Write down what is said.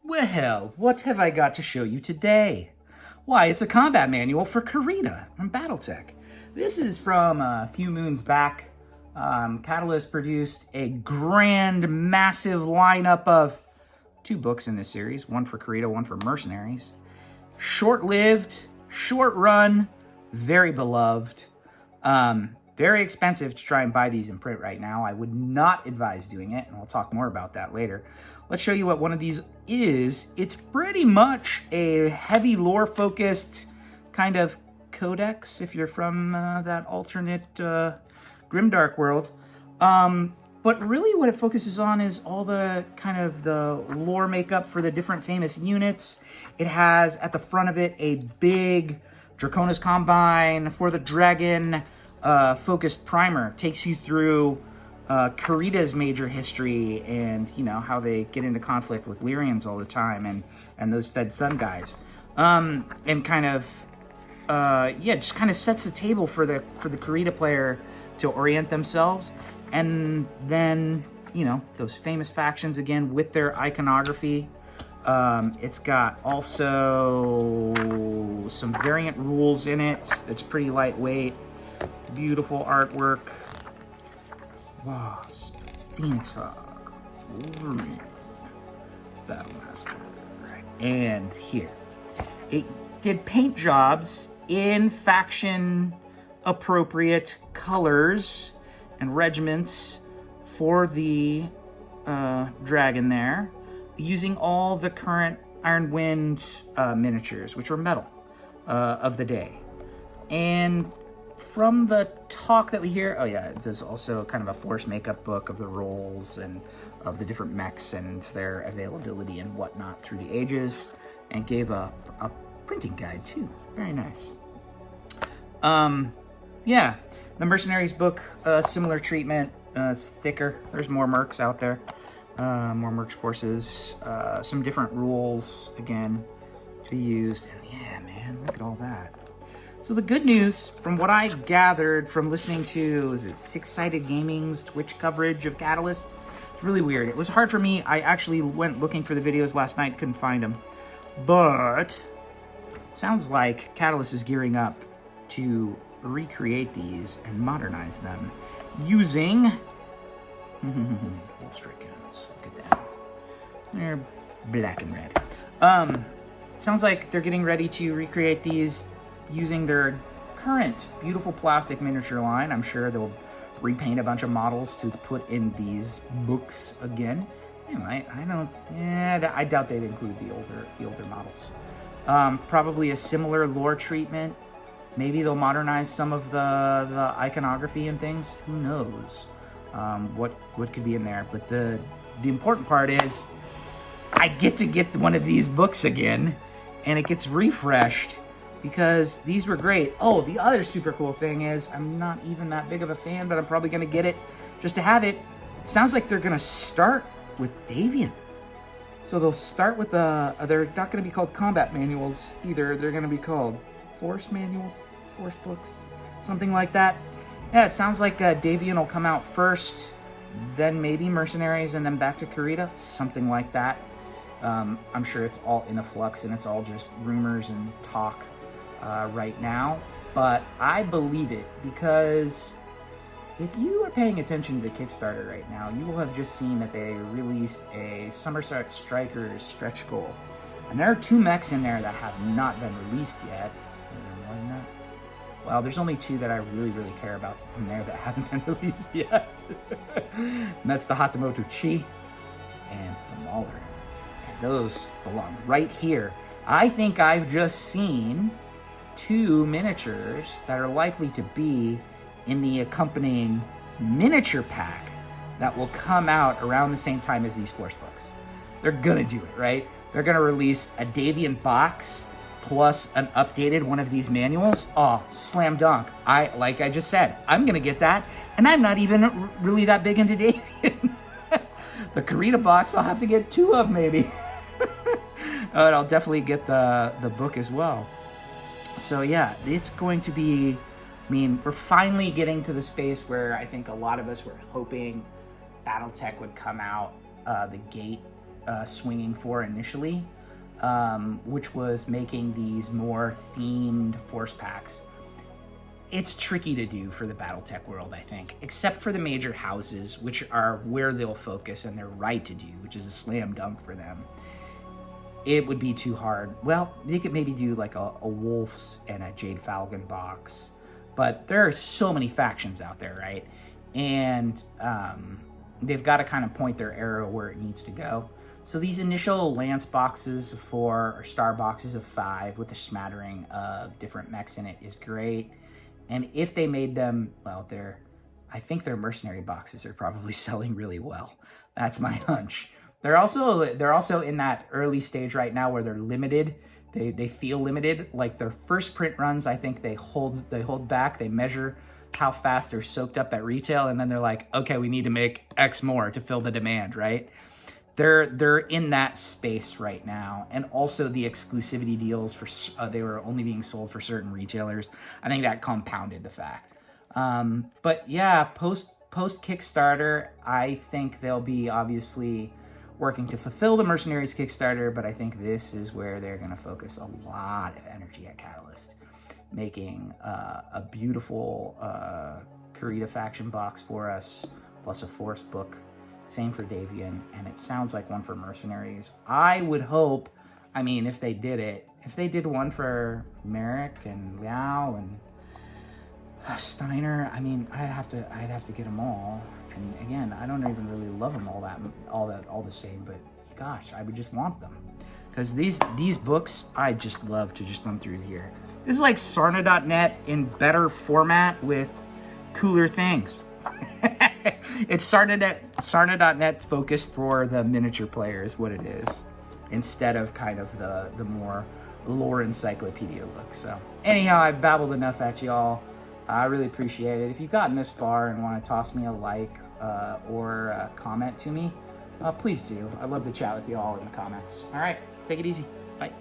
Well, what have I got to show you today? Why, it's a combat manual for Kurita from BattleTech. This is from a few moons back. Catalyst produced a grand, massive lineup of 2 books in this series, one for Kurita, one for Mercenaries. Short-lived, short run, very beloved. Very expensive to try and buy these in print right now. I would not advise doing it, and I'll talk more about that later. Let's show you what one of these is. It's pretty much a heavy lore-focused kind of codex, if you're from that alternate grimdark world. But really what it focuses on is all the kind of the lore makeup for the different famous units. It has at the front of it a big Draconis Combine for the Dragon focused primer. Takes you through Kurita's major history and, you know, how they get into conflict with Lyrians all the time and those Fed Sun guys. And kind of, just kind of sets the table for the Kurita player to orient themselves. And then, you know, those famous factions again with their iconography. It's got also some variant rules in it. It's pretty lightweight. Beautiful artwork. Wasp, Phoenix Hawk, Wolverine, Battlemaster, and here. It did paint jobs in faction appropriate colors and regiments for the dragon there, using all the current Iron Wind miniatures, which were metal of the day. And from the talk that we hear, there's also kind of a force makeup book of the roles and of the different mechs and their availability and whatnot through the ages, and gave a printing guide too. Very nice. The Mercenaries book, similar treatment. It's thicker. There's more mercs out there. More mercs forces. Some different rules, again, to be used. And yeah, man, look at all that. So the good news, from what I gathered from listening to, Six-Sided Gaming's Twitch coverage of Catalyst, it's really weird. It was hard for me. I actually went looking for the videos last night, couldn't find them. But sounds like Catalyst is gearing up to recreate these and modernize them using full strike counts. Look at that. They're black and red. Sounds like they're getting ready to recreate these using their current beautiful plastic miniature line. I'm sure they'll repaint a bunch of models to put in these books again. They might. I doubt they'd include the older models. Probably a similar lore treatment. Maybe they'll modernize some of the iconography and things. Who knows what could be in there? But the important part is I get to get one of these books again, and it gets refreshed because these were great. Oh, the other super cool thing is I'm not even that big of a fan, but I'm probably going to get it just to have it. It sounds like they're going to start with Davian. So they'll start with they're not going to be called combat manuals either. They're going to be called force manuals, force books, something like that. Yeah, it sounds like Davian will come out first, then maybe Mercenaries, and then back to Kurita, something like that. I'm sure it's all in a flux and it's all just rumors and talk right now, but I believe it because if you are paying attention to the Kickstarter right now, you will have just seen that they released a Somerset Strikers stretch goal, and there are 2 mechs in there that have not been released yet. More than that? Well, there's only 2 that I really care about in there that haven't been released yet. And that's the Hatamoto Chi and the Mauler. And those belong right here. I think I've just seen 2 miniatures that are likely to be in the accompanying miniature pack that will come out around the same time as these force books. They're gonna do it, right? They're gonna release a Davian box plus an updated one of these manuals. Oh, slam dunk. Like I just said, I'm gonna get that, and I'm not even really that big into Davian. The Kurita box I'll have to get 2 of maybe. And I'll definitely get the book as well. So yeah, it's going to be, we're finally getting to the space where I think a lot of us were hoping BattleTech would come out the gate swinging for initially, which was making these more themed force packs. It's tricky to do for the BattleTech world, I think, except for the major houses, which are where they'll focus and they're right to do, which is a slam dunk for them. It would be too hard. Well, they could maybe do like a Wolves and a Jade Falcon box, but there are so many factions out there, right? And they've got to kind of point their arrow where it needs to go. So these initial Lance boxes of 4 or Star boxes of 5 with a smattering of different mechs in it is great. And if they made them, well, I think their mercenary boxes are probably selling really well. That's my hunch. They're also in that early stage right now where they're limited. They feel limited. Like their first print runs, I think they hold back. They measure how fast they're soaked up at retail, and then they're like, okay, we need to make X more to fill the demand, right? They're in that space right now. And also the exclusivity deals for they were only being sold for certain retailers. I think that compounded the fact. But yeah, post Kickstarter, I think they'll be obviously working to fulfill the Mercenaries Kickstarter, but I think this is where they're going to focus a lot of energy at Catalyst, making a beautiful Kurita faction box for us, plus a Force book. Same for Davian, and it sounds like one for Mercenaries. I would hope, I mean, if they did one for Merrick and Liao and Steiner, I mean, I'd have to get them all. And again, I don't even really love them all the same, but gosh, I would just want them. Because these books, I just love to just thumb through here. This is like Sarna.net in better format with cooler things. It's Sarna.net focused for the miniature player is what it is, instead of kind of the more lore encyclopedia look. So anyhow, I've babbled enough at y'all. I really appreciate it. If you've gotten this far and want to toss me a like or a comment to me, please do. I'd love to chat with you all in the comments. All right, take it easy. Bye.